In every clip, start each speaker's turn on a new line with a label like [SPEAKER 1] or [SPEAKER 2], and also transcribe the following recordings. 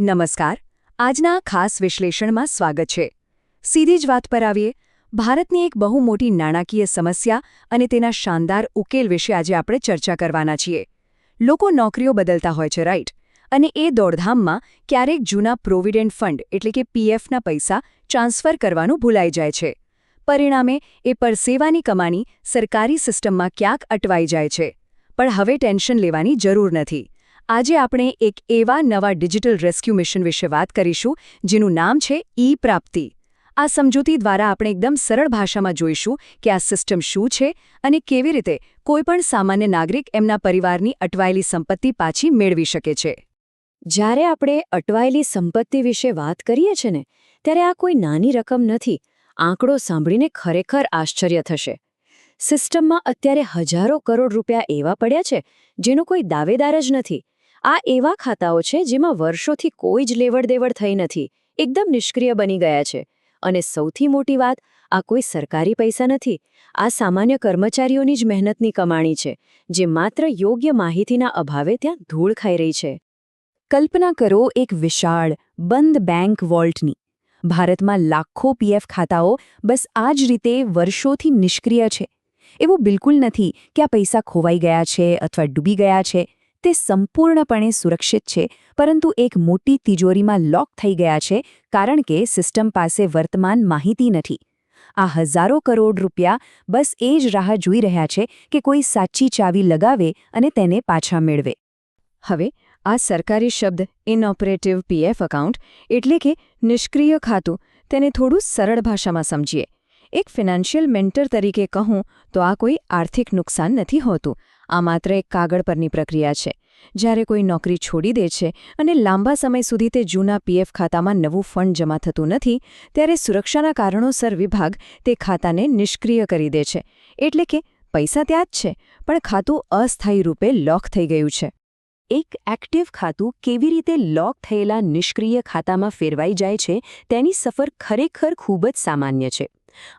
[SPEAKER 1] નમસ્કાર. આજના ખાસ વિશ્લેષણમાં સ્વાગત છે. સીધી જ વાત પર આવીએ. ભારતની એક બહુ મોટી નાણાકીય સમસ્યા અને તેના શાનદાર ઉકેલ વિશે આજે આપણે ચર્ચા કરવાના છીએ. લોકો નોકરીઓ બદલતા હોય છે, રાઈટ? અને એ દોડધામમાં ક્યારેક જૂના પ્રોવિડન્ટ ફંડ એટલે કે પીએફના પૈસા ટ્રાન્સફર કરવાનું ભૂલાઈ જાય છે. પરિણામે એ પરસેવાની કમાણી સરકારી સિસ્ટમમાં ક્યાંક અટવાઈ જાય છે. પણ હવે ટેન્શન લેવાની જરૂર નથી. આજે આપણે એક એવા નવા ડિજિટલ રેસ્ક્યુ મિશન વિશે વાત કરીશું જેનું નામ છે ઈ-પ્રાપ્તિ. આ સમજૂતી દ્વારા આપણે એકદમ સરળ ભાષામાં જોઈશું કે આ સિસ્ટમ શું છે અને કેવી રીતે કોઈપણ સામાન્ય નાગરિક એમના પરિવારની અટવાયેલી સંપત્તિ પાછી મેળવી શકે છે.
[SPEAKER 2] જ્યારે આપણે અટવાયેલી સંપત્તિ વિશે વાત કરીએ છીએ ને, ત્યારે આ કોઈ નાની રકમ નથી. આંકડો સાંભળીને ખરેખર આશ્ચર્ય થશે. સિસ્ટમમાં અત્યારે હજારો કરોડ રૂપિયા એવા પડ્યા છે જેનો કોઈ દાવેદાર જ નથી. આ એવા ખાતાઓ છે જેમાં વર્ષોથી કોઈ જ લેવડ-દેવડ થઈ નથી, એકદમ નિષ્ક્રિય બની ગયા છે. અને સૌથી મોટી વાત, આ કોઈ સરકારી પૈસા નથી. આ સામાન્ય કર્મચારીઓની જ મહેનતની કમાણી છે, જે માત્ર યોગ્ય માહિતીના અભાવે ત્યાં ધૂળ ખાઈ રહી છે.
[SPEAKER 1] કલ્પના કરો એક વિશાળ, બંધ બેંક વોલ્ટની. ભારતમાં લાખો પીએફ ખાતાઓ બસ આ જ રીતે વર્ષોથી નિષ્ક્રિય છે. એવું બિલકુલ નથી કે આ પૈસા ખોવાઈ ગયા છે અથવા ડૂબી ગયા છે. તે સંપૂર્ણપણે સુરક્ષિત છે, પરંતુ એક મોટી તિજોરીમાં લોક થઈ ગયા છે કારણ કે સિસ્ટમ પાસે વર્તમાન માહિતી નથી. આ હજારો કરોડ રૂપિયા બસ એ જ રાહ જોઈ રહ્યા છે કે કોઈ સાચી ચાવી લગાવે અને તેને પાછા મેળવે. હવે આ સરકારી શબ્દ ઇનઓપરેટિવ પીએફ એકાઉન્ટ એટલે કે નિષ્ક્રિય ખાતું, તેને થોડું સરળ ભાષામાં સમજીએ. એક ફિનાન્શિયલ મેન્ટર તરીકે કહું તો આ કોઈ આર્થિક નુકસાન નથી હોતું. આ માત્ર એક કાગળ પરની પ્રક્રિયા છે. જ્યારે કોઈ નોકરી છોડી દે છે અને લાંબા સમય સુધી તે જૂના પીએફ ખાતામાં નવું ફંડ જમા થતું નથી, ત્યારે સુરક્ષાના કારણોસર વિભાગ તે ખાતાને નિષ્ક્રિય કરી દે છે. એટલે કે પૈસા ત્યાં જ છે, પણ ખાતું અસ્થાયી રૂપે લોક થઈ ગયું છે. એક એક્ટિવ ખાતું કેવી રીતે લોક થયેલા નિષ્ક્રિય ખાતામાં ફેરવાઈ જાય છે તેની સફર ખરેખર ખૂબ જ સામાન્ય છે.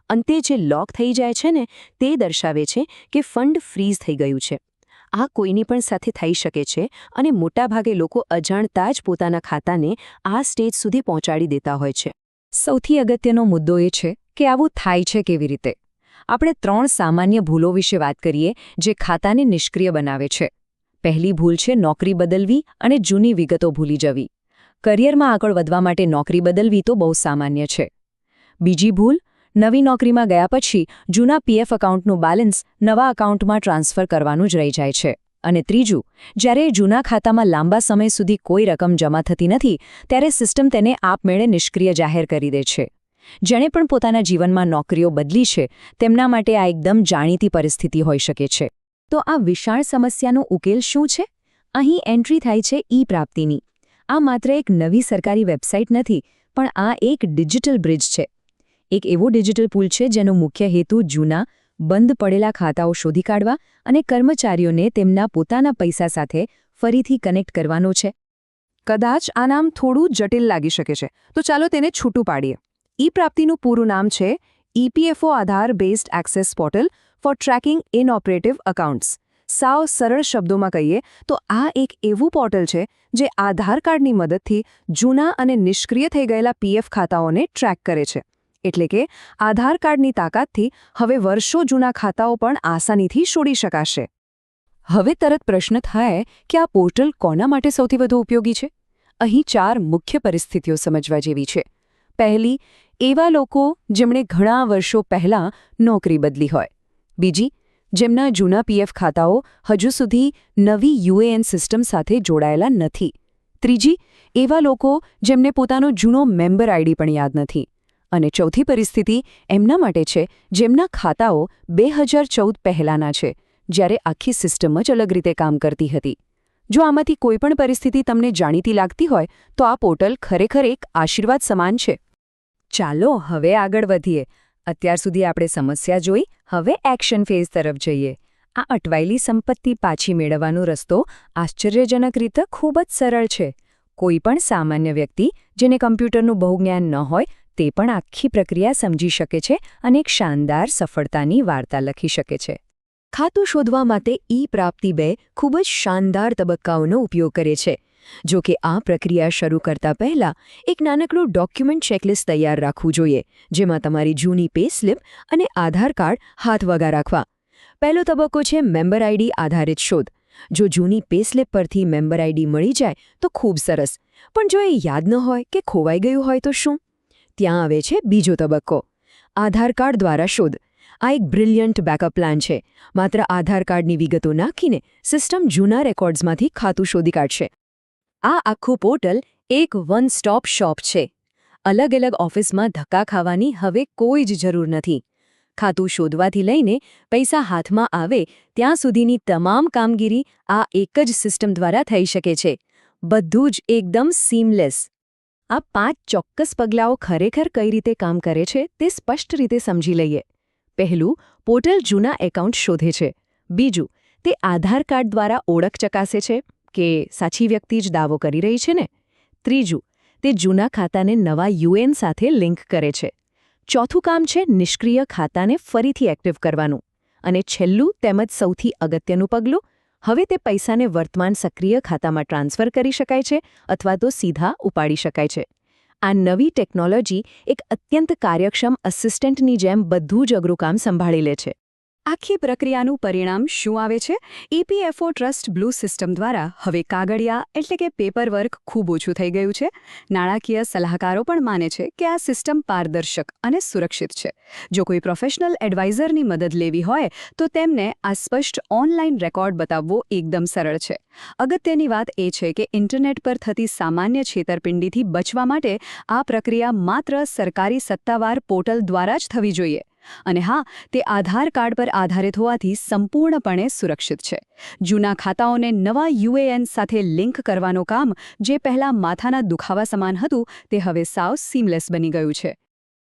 [SPEAKER 1] અંતે જે લોક થઈ જાય છે ને, તે દર્શાવે છે કે ફંડ ફ્રીઝ થઈ ગયું છે. આ કોઈની પણ સાથે થઈ શકે છે અને મોટાભાગે લોકો અજાણતા જ પોતાના ખાતાને આ સ્ટેજ સુધી પહોંચાડી દેતા હોય છે. સૌથી અગત્યનો મુદ્દો એ છે કે આવું થાય છે કેવી રીતે. આપણે 3 સામાન્ય ભૂલો વિશે વાત કરીએ જે ખાતાને નિષ્ક્રિય બનાવે છે. પહેલી ભૂલ છે નોકરી બદલવી અને જૂની વિગતો ભૂલી જવી. કરિયરમાં આગળ વધવા માટે નોકરી બદલવી તો બહુ સામાન્ય છે. બીજી ભૂલ, નવી નોકરીમાં ગયા પછી જૂના પીએફ એકાઉન્ટનું બેલેન્સ નવા એકાઉન્ટમાં ટ્રાન્સફર કરવાનું જ રહી જાય છે. અને ત્રીજું, જ્યારે જૂના ખાતામાં લાંબા સમય સુધી કોઈ રકમ જમા થતી નથી, ત્યારે સિસ્ટમ તેને આપમેળે નિષ્ક્રિય જાહેર કરી દે છે. જેણે પણ પોતાના જીવનમાં નોકરીઓ બદલી છે, તેમના માટે આ એકદમ જાણીતી પરિસ્થિતિ હોઈ શકે છે. તો આ વિશાળ સમસ્યાનો ઉકેલ શું છે? અહીં એન્ટ્રી થાય છે ઈ-પ્રાપ્તિની. આ માત્ર એક નવી સરકારી વેબસાઇટ નથી, પણ આ એક ડિજિટલ બ્રિજ છે. એક એવો ડિજિટલ પુલ છે જેનો મુખ્ય હેતુ જૂના, બંધ પડેલા ખાતાઓ શોધી કાઢવા અને કર્મચારીઓને તેમના પોતાના પૈસા સાથે ફરીથી કનેક્ટ કરવાનો છે. કદાચ આ નામ થોડું જટિલ લાગી શકે છે, તો ચાલો તેને છૂટું પાડીએ. ઈ-પ્રાપ્તિનું પૂરું નામ છે EPFO Aadhaar based access portal for tracking inoperative accounts. સાવ સરળ શબ્દોમાં કહીએ તો આ એક એવું પોર્ટલ છે જે આધાર કાર્ડની મદદથી જૂના અને નિષ્ક્રિય થઈ ગયેલા પીએફ ખાતાઓને ટ્રેક કરે છે. એટલે કે આધાર કાર્ડની તાકાતથી હવે વર્ષો જૂના ખાતાઓ પણ આસાનીથી શોધી શકાશે. હવે તરત પ્રશ્ન થાય કે આ પોર્ટલ કોના માટે સૌથી વધુ ઉપયોગી છે? અહીં 4 મુખ્ય પરિસ્થિતિઓ સમજવા જેવી છે. પહેલી, એવા લોકો જેમણે ઘણા વર્ષો પહેલાં નોકરી બદલી હોય. બીજી, જેમના જૂના પીએફ ખાતાઓ હજુ સુધી નવી યુએએન સિસ્ટમ સાથે જોડાયેલા નથી. ત્રીજી, એવા લોકો જેમને પોતાનો જૂનો મેમ્બર આઈડી પણ યાદ નથી. અને ચોથી પરિસ્થિતિ એમના માટે છે જેમના ખાતાઓ 2014 પહેલાંના છે, જ્યારે આખી સિસ્ટમ જ અલગ રીતે કામ કરતી હતી. જો આમાંથી કોઈપણ પરિસ્થિતિ તમને જાણીતી લાગતી હોય તો આ પોર્ટલ ખરેખર એક આશીર્વાદ સમાન છે. ચાલો હવે આગળ વધીએ. અત્યાર સુધી આપણે સમસ્યા જોઈ, હવે એક્શન ફેઝ તરફ જઈએ. આ અટવાયેલી સંપત્તિ પાછી મેળવવાનો રસ્તો આશ્ચર્યજનક રીતે ખૂબ જ સરળ છે. કોઈપણ સામાન્ય વ્યક્તિ જેને કમ્પ્યુટરનું બહુ જ્ઞાન ન હોય તે પણ આખી પ્રક્રિયા સમજી શકે છે અને એક શાનદાર સફળતાની વાર્તા લખી શકે છે. ખાતું શોધવા માટે ઈ-પ્રાપ્તિ 2 ખૂબ જ શાનદાર તબક્કાઓનો ઉપયોગ કરે છે. જો કે આ પ્રક્રિયા શરૂ કરતા પહેલા એક નાનકડું ડોક્યુમેન્ટ ચેકલિસ્ટ તૈયાર રાખવું જોઈએ, જેમાં તમારી જૂની પે સ્લિપ અને આધાર કાર્ડ હાથવગા રાખવા. પહેલો તબક્કો છે મેમ્બર આઈડી આધારિત શોધ. જો જૂની પે સ્લિપ પરથી મેમ્બર આઈડી મળી જાય તો ખૂબ સરસ, પણ જો એ યાદ ન હોય કે ખોવાઈ ગયું હોય તો શું? ત્યાં આવે છે બીજો તબક્કો, આધાર કાર્ડ દ્વારા શોધ. આ એક બ્રિલિયન્ટ બેકઅપ પ્લાન છે. માત્ર આધાર કાર્ડની વિગતો નાખીને સિસ્ટમ જૂના રેકોર્ડ્સમાંથી ખાતું શોધી કાઢશે. આ આખું પોર્ટલ એક વન સ્ટોપ શોપ છે. અલગ અલગ ઓફિસમાં ધક્કા ખાવાની હવે કોઈ જ જરૂર નથી. ખાતું શોધવાથી લઈને પૈસા હાથમાં આવે ત્યાં સુધીની તમામ કામગીરી આ એક જ સિસ્ટમ દ્વારા થઈ શકે છે. બધું જ એકદમ સીમલેસ. આ 5 ચોક્કસ પગલાઓ ખરેખર કઈ રીતે કામ કરે છે તે સ્પષ્ટ રીતે સમજી લઈએ. પહેલું, પોર્ટલ જૂના એકાઉન્ટ શોધે છે. બીજું, તે આધાર કાર્ડ દ્વારા ઓળખ ચકાસે છે કે સાચી વ્યક્તિ જ દાવો કરી રહી છે ને. ત્રીજું, તે જૂના ખાતાને નવા યુએન સાથે લિંક કરે છે. ચોથું કામ છે નિષ્ક્રિય ખાતાને ફરીથી એક્ટિવ કરવાનું. અને છેલ્લું તેમજ સૌથી અગત્યનું પગલું, હવે તે પૈસાને વર્તમાન સક્રિય ખાતામાં ટ્રાન્સફર કરી શકાય છે અથવા તો સીધા ઉપાડી શકાય છે. આ નવી ટેકનોલોજી એક અત્યંત કાર્યક્ષમ અસિસ્ટન્ટની જેમ બધું જ અઘરું કામ સંભાળી લે છે. આખી પ્રક્રિયાનું પરિણામ શું આવે છે? EPFO ટ્રસ્ટ બ્લુ સિસ્ટમ દ્વારા હવે કાગળિયા એટલે કે પેપર વર્ક ખૂબ ઓછું થઈ ગયું છે. નાણાકીય સલાહકારો પણ માને છે કે આ સિસ્ટમ પારદર્શક અને સુરક્ષિત છે. જો કોઈ પ્રોફેશનલ એડવાઇઝરની મદદ લેવી હોય તો તેમને આ સ્પષ્ટ ઓનલાઈન રેકોર્ડ બતાવવો એકદમ સરળ છે. અગત્યની વાત એ છે કે ઇન્ટરનેટ પર થતી સામાન્ય છેતરપિંડીથી બચવા માટે આ પ્રક્રિયા માત્ર સરકારી સત્તાવાર પોર્ટલ દ્વારા જ થવી જોઈએ. અને હા, તે આધાર કાર્ડ પર આધારિત હોવાથી સંપૂર્ણપણે સુરક્ષિત છે. જૂના ખાતાઓને નવા યુએએન સાથે લિંક કરવાનું કામ જે પહેલાં માથાના દુખાવા સમાન હતું તે હવે સાવ સીમલેસ બની ગયું છે.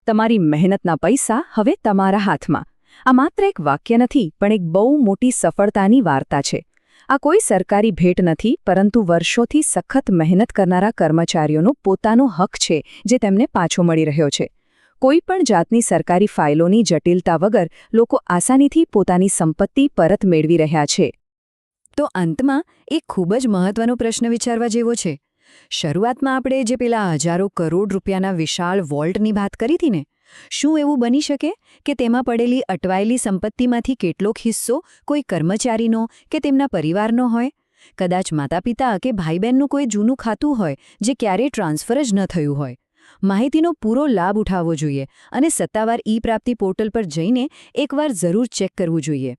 [SPEAKER 1] તમારી મહેનતના પૈસા હવે તમારા હાથમાં. આ માત્ર એક વાક્ય નથી, પણ એક બહુ મોટી સફળતાની વાર્તા છે. આ કોઈ સરકારી ભેટ નથી, પરંતુ વર્ષોથી સખત મહેનત કરનારા કર્મચારીઓનો પોતાનો હક છે જે તેમને પાછો મળી રહ્યો છે. કોઈ પણ જાતની સરકારી ફાઇલોની જટિલતા વગર લોકો આસાનીથી પોતાની સંપત્તિ પરત મેળવી રહ્યા છે. તો અંતમાં એક ખૂબ જ મહત્વનો પ્રશ્ન વિચારવા જેવો છે. શરૂઆતમાં આપણે જે પેલા હજારો કરોડ રૂપિયાના વિશાળ વોલ્ટની વાત કરી હતી ને, શું એવું બની શકે કે તેમાં પડેલી અટવાયેલી સંપત્તિમાંથી કેટલોક હિસ્સો કોઈ કર્મચારીનો કે તેમના પરિવારનો હોય? કદાચ માતાપિતા કે ભાઈ-બહેનનું કોઈ જૂનું ખાતું હોય જે ક્યારેય ટ્રાન્સફર જ ન થયું હોય. માહિતીનો પૂરો લાભ ઉઠાવવો જોઈએ અને સત્તાવાર ઈ-પ્રાપ્તિ પોર્ટલ પર જઈને એકવાર જરૂર ચેક કરવું જોઈએ.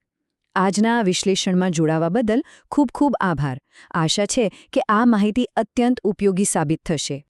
[SPEAKER 1] આજના આ વિશ્લેષણમાં જોડાવા બદલ ખૂબ ખૂબ આભાર. આશા છે કે આ માહિતી અત્યંત ઉપયોગી સાબિત થશે.